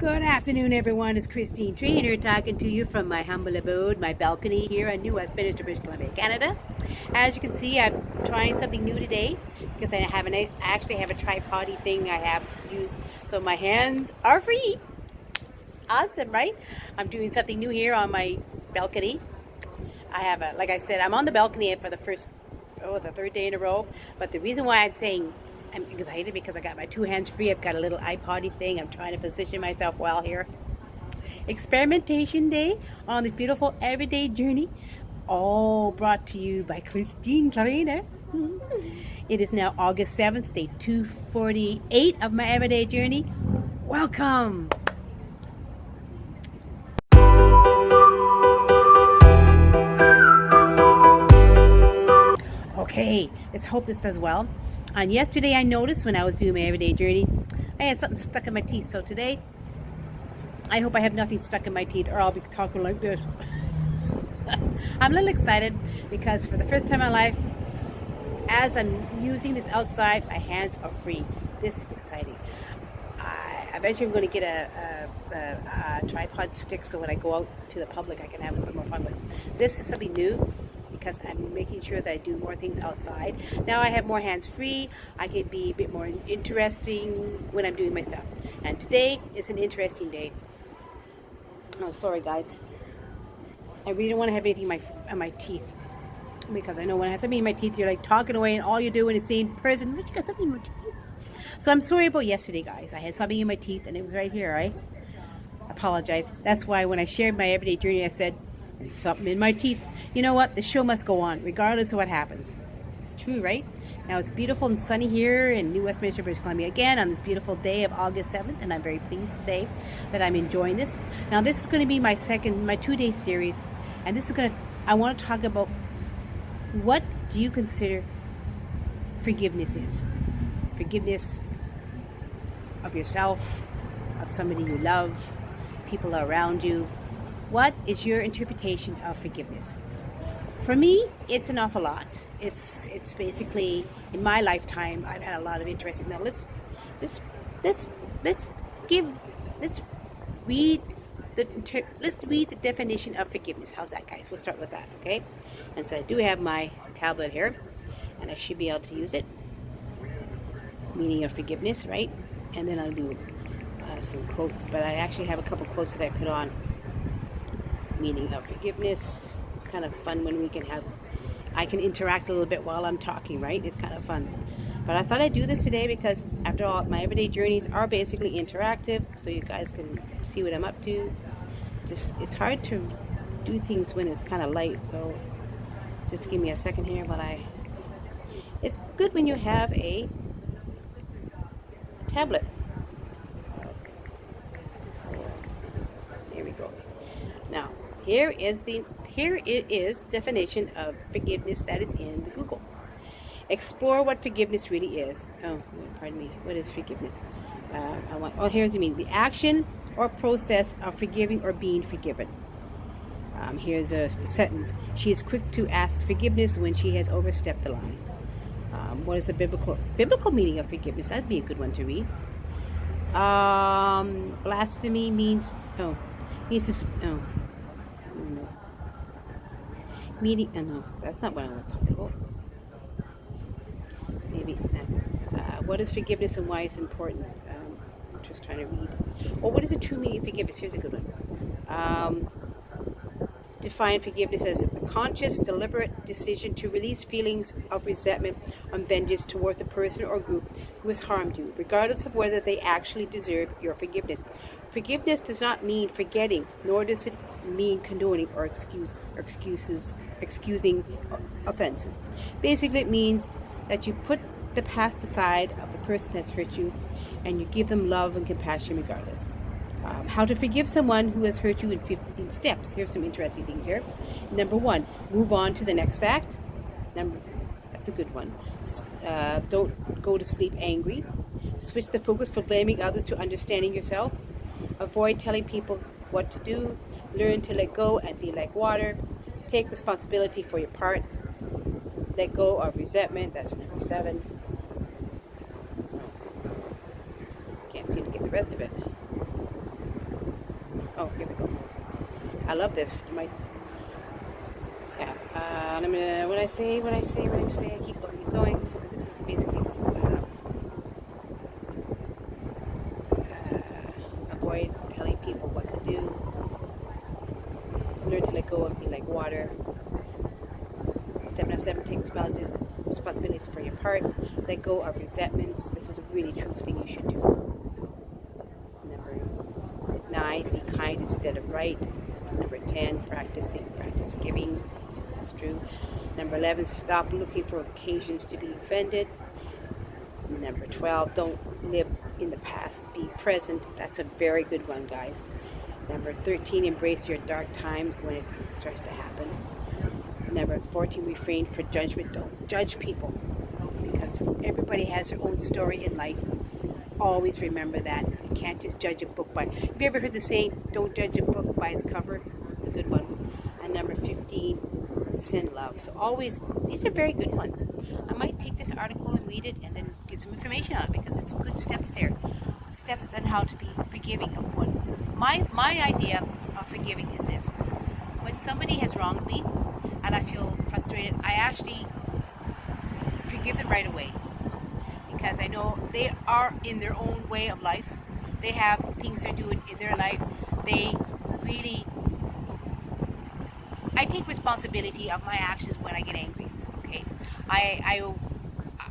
Good afternoon, everyone. It's Christine Trainor talking to you from my humble abode, my balcony here in New Westminster, British Columbia, Canada. As you can see, I'm trying something new today because I actually have a tripod thing I have used, so my hands are free. Awesome, right? I'm doing something new here on my balcony. Like I said, I'm on the balcony for the third day in a row. But the reason why I'm saying I'm excited because I got my two hands free. I've got a little iPod thing. I'm trying to position myself well here. Experimentation day on this beautiful everyday journey, all brought to you by Christine Trainor. It is now August 7th, day 248 of my everyday journey. Welcome. Okay, let's hope this does well. And yesterday I noticed when I was doing my everyday journey, I had something stuck in my teeth. So today, I hope I have nothing stuck in my teeth or I'll be talking like this. I'm a little excited because for the first time in my life, as I'm using this outside, my hands are free. This is exciting. Eventually I'm going to get a tripod stick so when I go out to the public I can have a bit more fun with it. This is something new because I'm making sure that I do more things outside. Now I have more hands free. I can be a bit more interesting when I'm doing my stuff. And today is an interesting day. Oh, sorry guys. I really don't want to have anything in my teeth because I know when I have something in my teeth, you're like talking away and all you're doing is saying, person, but you got something in my teeth. So I'm sorry about yesterday, guys. I had something in my teeth and it was right here, right? I apologize. That's why when I shared my everyday journey, I said, there's something in my teeth. You know what? The show must go on, regardless of what happens. True, right? Now it's beautiful and sunny here in New Westminster, British Columbia, again on this beautiful day of August 7th, and I'm very pleased to say that I'm enjoying this. Now this is going to be my 2-day series, and I want to talk about what do you consider forgiveness is. Forgiveness of yourself, of somebody you love, people around you. What is your interpretation of forgiveness? For me, it's an awful lot. It's basically in my lifetime I've had a lot of interesting. Now let's read the definition of forgiveness. How's that, guys? We'll start with that, okay? And so I do have my tablet here, and I should be able to use it. Meaning of forgiveness, right? And then I'll do some quotes, but I actually have a couple quotes that I put on. Meaning of forgiveness. It's kind of fun when I can interact a little bit while I'm talking, right? It's kind of fun. But I thought I'd do this today because after all, my everyday journeys are basically interactive, so you guys can see what I'm up to. It's hard to do things when it's kind of light, so just give me a second here it's good when you have a tablet. Here we go. Now, here it is the definition of forgiveness that is in the Google. Explore what forgiveness really is. Oh, pardon me. What is forgiveness? Here's the action or process of forgiving or being forgiven. Here's a sentence. She is quick to ask forgiveness when she has overstepped the lines. What is the biblical meaning of forgiveness? That'd be a good one to read. Blasphemy means meaning. No, that's not what I was talking about. Maybe. What is forgiveness and why it's important? I'm just trying to read. Well, what is the true meaning of forgiveness? Here's a good one. Define forgiveness as a conscious, deliberate decision to release feelings of resentment or vengeance towards a person or group who has harmed you, regardless of whether they actually deserve your forgiveness. Forgiveness does not mean forgetting, nor does it mean condoning or excusing offenses. Basically, it means that you put the past aside of the person that's hurt you, and you give them love and compassion regardless. How to forgive someone who has hurt you in 15 steps. Here's some interesting things here. Number 1, move on to the next act. That's a good one. Don't go to sleep angry. Switch the focus from blaming others to understanding yourself. Avoid telling people what to do. Learn to let go and be like water. Take responsibility for your part. Let go of resentment. That's number 7. Can't seem to get the rest of it. I love this. Yeah. And I'm gonna when I say, I keep going. This is basically avoid telling people what to do. Learn to let go and be like water. Step number 7, take responsibilities for your part. Let go of resentments. This is a really true thing you should do. Number 9, be kind instead of right. Number 10, practice giving. That's true. Number 11, stop looking for occasions to be offended. Number 12, don't live in the past. Be present. That's a very good one, guys. Number 13, embrace your dark times when it starts to happen. Number 14, refrain from judgment. Don't judge people because everybody has their own story in life. Always remember that. You can't just judge a book by... Have you ever heard the saying, don't judge a book by its cover? It's a good one. And number 15, send love. So always, these are very good ones. I might take this article and read it and then get some information on it because it's some good steps there. Steps on how to be forgiving of one. My idea of forgiving is this. When somebody has wronged me and I feel frustrated, I actually forgive them right away. Because I know they are in their own way of life. They have things they're doing in their life. I take responsibility of my actions when I get angry. Okay,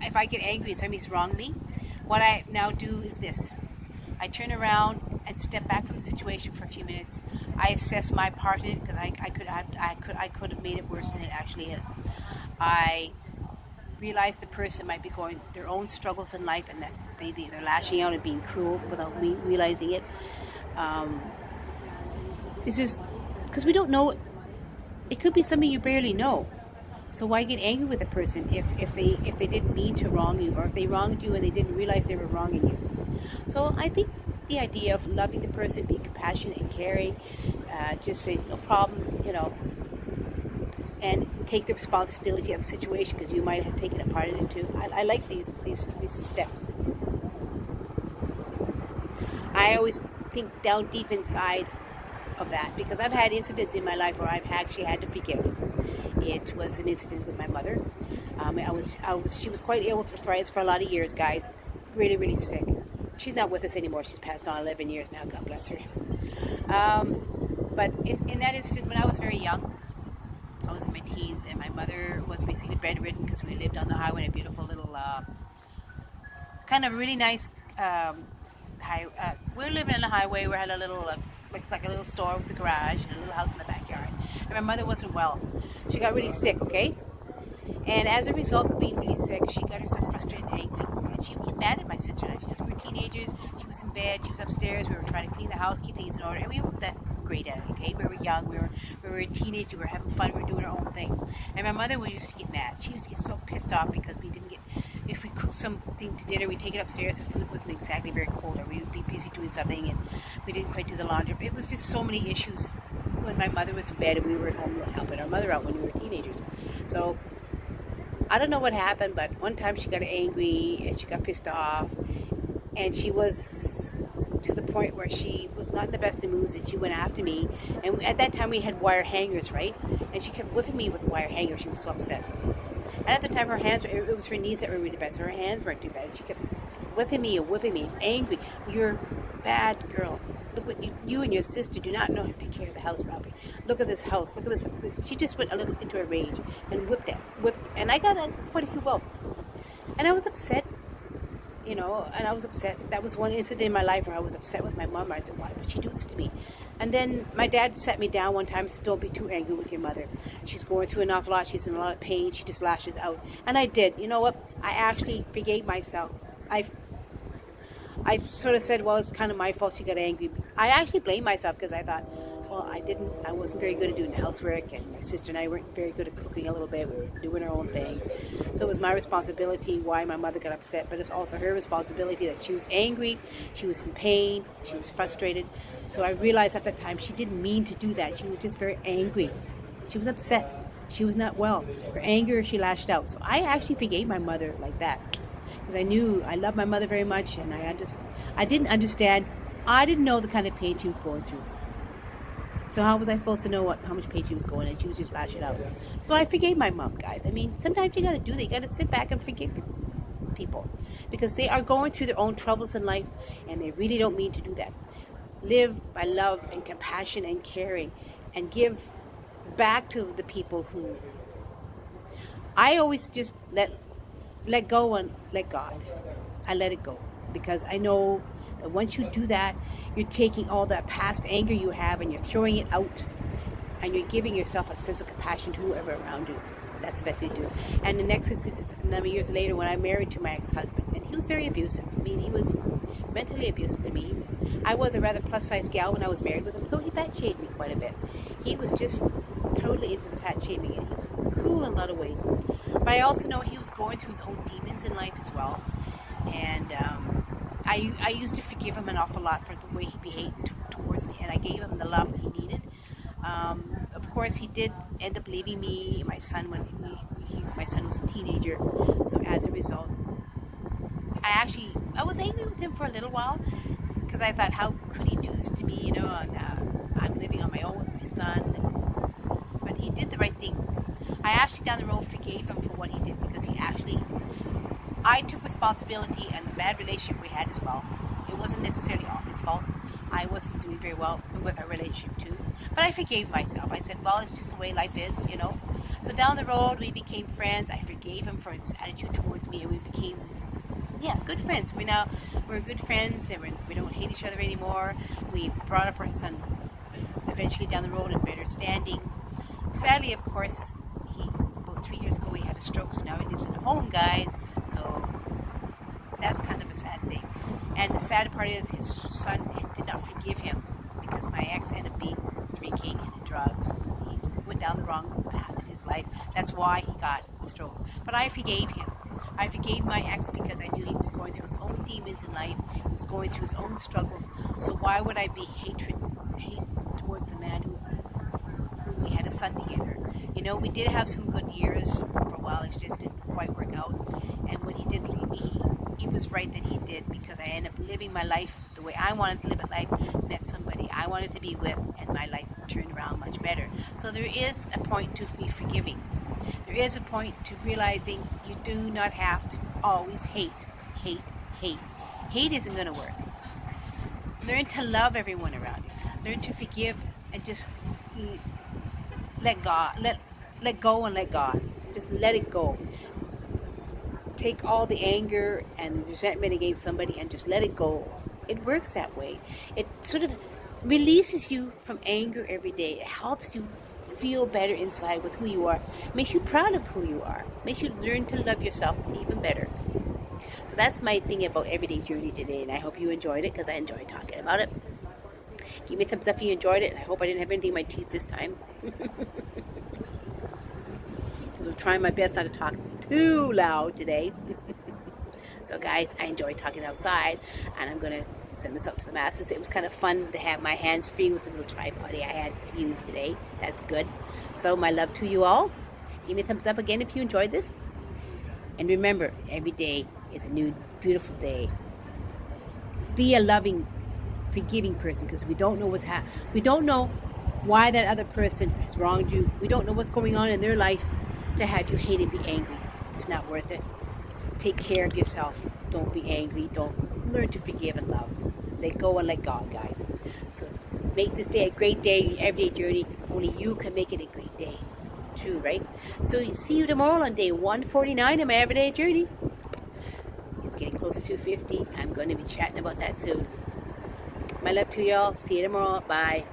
if I get angry and somebody's wronged me, what I now do is this: I turn around and step back from the situation for a few minutes. I assess my part in it because I could have made it worse than it actually is. I realize the person might be going their own struggles in life and that they're lashing out and being cruel without me realizing it. It's just because we don't know. It could be something you barely know. So why get angry with a person if they didn't mean to wrong you, or if they wronged you and they didn't realize they were wronging you? So I think the idea of loving the person, being compassionate and caring, just say no problem, and take the responsibility of the situation because you might have taken a part in it too. I like these steps. I always think down deep inside of that because I've had incidents in my life where I've actually had to forgive. It was an incident with my mother. She was quite ill with arthritis for a lot of years, guys. Really, really sick. She's not with us anymore. She's passed on 11 years now. God bless her. But in that incident, when I was very young, I was in my teens, and my mother was basically bedridden because we lived on the highway in a beautiful little, kind of really nice we were living on the highway. We had a little, like a little store with a garage and a little house in the backyard. And my mother wasn't well. She got really sick, okay? And as a result of being really sick, she got herself frustrated and angry. And she would get mad at my sister and I because we were teenagers. She was in bed. She was upstairs. We were trying to clean the house, keep things in order. And we weren't that great at it, okay? We were young. We were teenagers. We were having fun. We were doing our own thing. And my mother used to get mad. She used to get so pissed off because we didn't get... If we cooked something to dinner, we'd take it upstairs. The food wasn't exactly very cold, or we would be busy doing something and we didn't quite do the laundry. It was just so many issues when my mother was in bed and we were at home helping our mother out when we were teenagers. So I don't know what happened, but one time she got angry and she got pissed off, and she was to the point where she was not in the best of moods, and she went after me. And at that time we had wire hangers, right? And she kept whipping me with wire hangers. She was so upset. And at the time, it was her knees that were really bad, so her hands weren't too bad. And she kept whipping me, angry. You're a bad girl. Look what you and your sister do not know how to take care of the house properly. Look at this house. Look at this. She just went a little into a rage and whipped. And I got quite a few welts. And I was upset, and I was upset. That was one incident in my life where I was upset with my mom. I said, why would she do this to me? And then my dad sat me down one time and said, don't be too angry with your mother. She's going through an awful lot. She's in a lot of pain. She just lashes out. And I did. You know what? I actually forgave myself. I sort of said, well, it's kind of my fault she got angry. I actually blamed myself because I thought, well, I wasn't very good at doing the housework, and my sister and I weren't very good at cooking a little bit. We were doing our own thing. So it was my responsibility why my mother got upset, but it's also her responsibility that she was angry, she was in pain, she was frustrated. So I realized at the time she didn't mean to do that. She was just very angry. She was upset. She was not well. Her anger, she lashed out. So I actually forgave my mother like that because I knew I loved my mother very much, and I didn't understand. I didn't know the kind of pain she was going through. So how was I supposed to know how much pain she was going in? She was just lashing out. So I forgave my mom, guys. I mean, sometimes you got to do that. You got to sit back and forgive people because they are going through their own troubles in life, and they really don't mean to do that. Live by love and compassion and caring, and give back to the people who. I always just let go and let God. I let it go because I know that once you do that, you're taking all that past anger you have and you're throwing it out, and you're giving yourself a sense of compassion to whoever around you. That's the best way to do it. And the next incident, a number of years later, when I married to my ex-husband, and he was very abusive. I mean, he was mentally abusive to me. I was a rather plus-sized gal when I was married with him, so he fat-shamed me quite a bit. He was just totally into the fat shaming, and he was cruel in a lot of ways. But I also know he was going through his own demons in life as well. And I used to forgive him an awful lot for the way he behaved towards me, and I gave him the love he needed. Of course, he did end up leaving me, my son, when my son was a teenager. So as a result, I was angry with him for a little while because I thought, how could he do this to me? You know, and I'm living on my own with my son. But he did the right thing. I actually down the road forgave him for what he did because I took responsibility and the bad relationship we had as well. It wasn't necessarily all his fault. I wasn't doing very well with our relationship too. But I forgave myself. I said, well, it's just the way life is, you know. So down the road, we became friends. I forgave him for his attitude towards me, and we became, good friends. We're good friends, and we don't hate each other anymore. We brought up our son eventually down the road in better standings. Sadly, of course, about 3 years ago, he had a stroke, so now he lives in a home, guys. So that's kind of a sad thing. And the sad part is his son did not forgive him because my ex ended up being drinking and drugs. He went down the wrong path in his life. That's why he got the stroke. But I forgave him. I forgave my ex because I knew he was going through his own demons in life. He was going through his own struggles. So why would I be hate towards the man who we had a son together? You know, we did have some good years for a while. It just didn't quite work out. And when he did leave me, he was right that he did, because I ended up living my life the way I wanted to live my life, met somebody I wanted to be with, and my life turned around much better. So there is a point to be forgiving. There is a point to realizing you do not have to always hate. Hate isn't going to work. Learn to love everyone around you. Learn to forgive and just let God, let go and let God. Just let it go. Take all the anger and resentment against somebody and just let it go. It works that way. It sort of releases you from anger every day. It helps you feel better inside with who you are. Makes you proud of who you are. Makes you learn to love yourself even better. So that's my thing about Everyday Journey today, and I hope you enjoyed it because I enjoyed talking about it. Give me a thumbs up if you enjoyed it, and I hope I didn't have anything in my teeth this time. I'm trying my best not to talk too loud today. So guys, I enjoyed talking outside, and I'm going to send this up to the masses. It was kind of fun to have my hands free with the little tripod I had to use today. That's good. So my love to you all. Give me a thumbs up again if you enjoyed this. And remember, every day is a new, beautiful day. Be a loving, forgiving person, because we don't know what's happening. We don't know why that other person has wronged you. We don't know what's going on in their life to have you hate and be angry. It's not worth it. Take care of yourself. Don't be angry. Don't learn to forgive and love. Let go and let God, guys. So make this day a great day, everyday journey. Only you can make it a great day. True, right? So see you tomorrow on day 149 of my everyday journey. It's getting close to 250. I'm going to be chatting about that soon. My love to y'all. See you tomorrow. Bye.